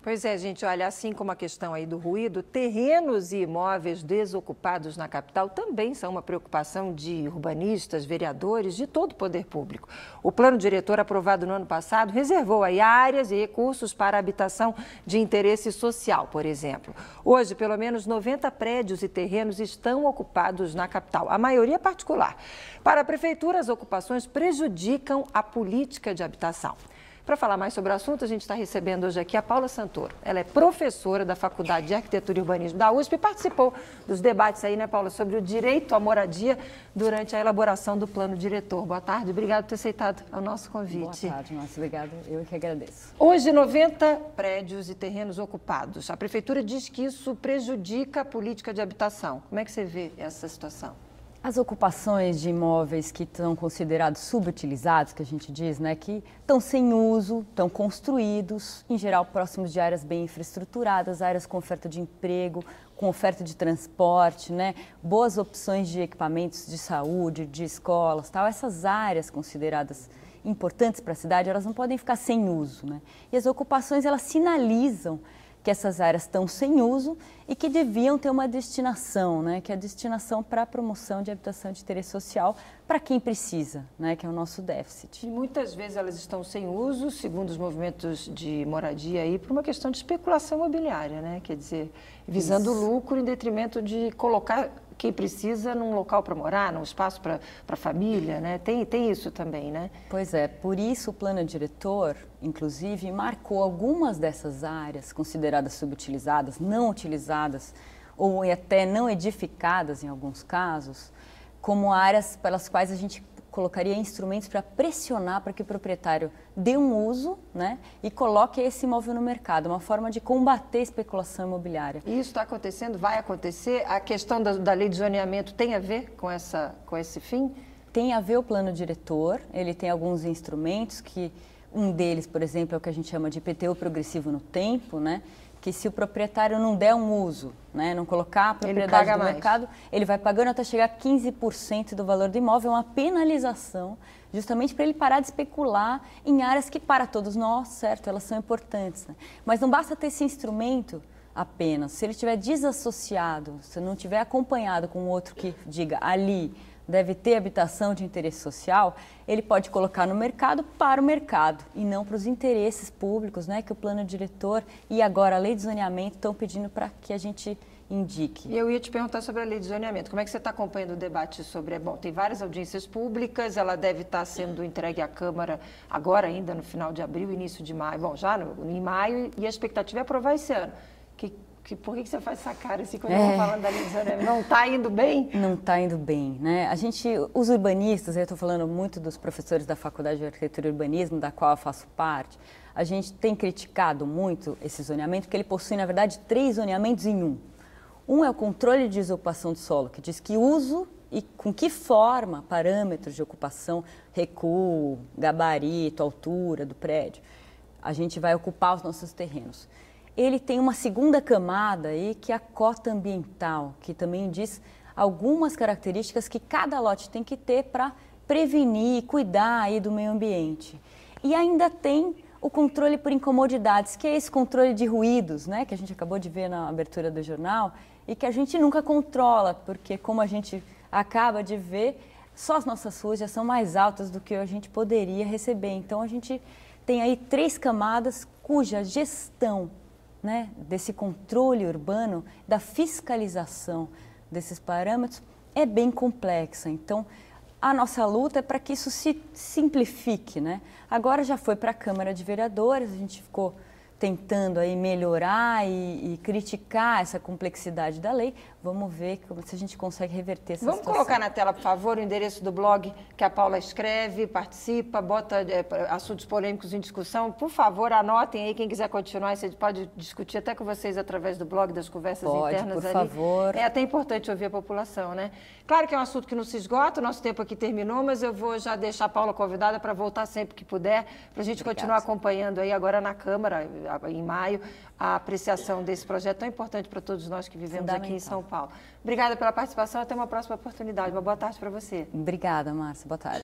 Pois é, gente, olha, assim como a questão aí do ruído, terrenos e imóveis desocupados na capital também são uma preocupação de urbanistas, vereadores, de todo o poder público. O plano diretor aprovado no ano passado reservou aí áreas e recursos para habitação de interesse social, por exemplo. Hoje, pelo menos 90 prédios e terrenos estão ocupados na capital, a maioria particular. Para a prefeitura, as ocupações prejudicam a política de habitação. Para falar mais sobre o assunto, a gente está recebendo hoje aqui a Paula Santoro. Ela é professora da Faculdade de Arquitetura e Urbanismo da USP e participou dos debates aí, né, Paula, sobre o direito à moradia durante a elaboração do plano diretor. Boa tarde, obrigada por ter aceitado o nosso convite. Boa tarde, Márcia, obrigada. Eu que agradeço. Hoje, 90 prédios e terrenos ocupados. A prefeitura diz que isso prejudica a política de habitação. Como é que você vê essa situação? As ocupações de imóveis que estão considerados subutilizados, que a gente diz, né, que estão sem uso, estão construídos, em geral próximos de áreas bem infraestruturadas, áreas com oferta de emprego, com oferta de transporte, né, boas opções de equipamentos de saúde, de escolas, tal. Essas áreas consideradas importantes para a cidade, elas não podem ficar sem uso, né? E as ocupações, elas sinalizam que essas áreas estão sem uso e que deviam ter uma destinação, né, que é a destinação para a promoção de habitação de interesse social para quem precisa, né, que é o nosso déficit. E muitas vezes elas estão sem uso, segundo os movimentos de moradia, aí, por uma questão de especulação imobiliária, né? Quer dizer, visando lucro em detrimento de colocar quem precisa num local para morar, num espaço para a família, né? Tem isso também, né? Pois é, por isso o plano diretor, inclusive, marcou algumas dessas áreas consideradas subutilizadas, não utilizadas ou até não edificadas em alguns casos, como áreas pelas quais a gente colocaria instrumentos para pressionar para que o proprietário dê um uso, né, e coloque esse imóvel no mercado, uma forma de combater a especulação imobiliária. E isso está acontecendo? Vai acontecer? A questão da lei de zoneamento tem a ver com esse fim? Tem a ver o plano diretor, ele tem alguns instrumentos que, um deles, por exemplo, é o que a gente chama de IPTU progressivo no tempo, né, que se o proprietário não der um uso, né, não colocar a propriedade no mercado, ele vai pagando até chegar a 15% do valor do imóvel, uma penalização, justamente para ele parar de especular em áreas que, para todos nós, certo, elas são importantes, né? Mas não basta ter esse instrumento apenas, se ele estiver desassociado, se não estiver acompanhado com outro que diga ali deve ter habitação de interesse social, ele pode colocar no mercado para o mercado e não para os interesses públicos, né, que o plano diretor e agora a lei de zoneamento estão pedindo para que a gente indique. E eu ia te perguntar sobre a lei de zoneamento. Como é que você está acompanhando o debate sobre... Bom, tem várias audiências públicas, ela deve estar sendo entregue à Câmara agora ainda no final de abril, início de maio. Bom, já em maio, e a expectativa é aprovar esse ano. Por que você faz essa cara assim quando eu estou falando da lei de zoneamento? Não está indo bem? Não está indo bem, né? Os urbanistas, eu estou falando muito dos professores da Faculdade de Arquitetura e Urbanismo, da qual eu faço parte, a gente tem criticado muito esse zoneamento, porque ele possui, na verdade, 3 zoneamentos em um. Um é o controle de desocupação do solo, que diz que uso e com que forma, parâmetros de ocupação, recuo, gabarito, altura do prédio, a gente vai ocupar os nossos terrenos. Ele tem uma segunda camada aí, que é a cota ambiental, que também diz algumas características que cada lote tem que ter para prevenir e cuidar aí do meio ambiente. E ainda tem o controle por incomodidades, que é esse controle de ruídos, né, que a gente acabou de ver na abertura do jornal e que a gente nunca controla, porque como a gente acaba de ver, só as nossas ruas já são mais altas do que a gente poderia receber. Então a gente tem aí 3 camadas cuja gestão, né, desse controle urbano, da fiscalização desses parâmetros, é bem complexa. Então, a nossa luta é para que isso se simplifique, né? Agora já foi para a Câmara de Vereadores, a gente ficou tentando aí melhorar e criticar essa complexidade da lei. Vamos ver se a gente consegue reverter essa situação. Vamos colocar na tela, por favor, o endereço do blog que a Paula escreve, participa, bota assuntos polêmicos em discussão. Por favor, anotem aí, quem quiser continuar, você pode discutir até com vocês através do blog, das conversas internas ali. Por favor. É até importante ouvir a população, né? Claro que é um assunto que não se esgota, o nosso tempo aqui terminou, mas eu vou já deixar a Paula convidada para voltar sempre que puder, para a gente continuar acompanhando aí agora na Câmara, em maio, a apreciação desse projeto tão importante para todos nós que vivemos aqui em São Paulo. Obrigada pela participação, até uma próxima oportunidade. Uma boa tarde para você. Obrigada, Márcia. Boa tarde.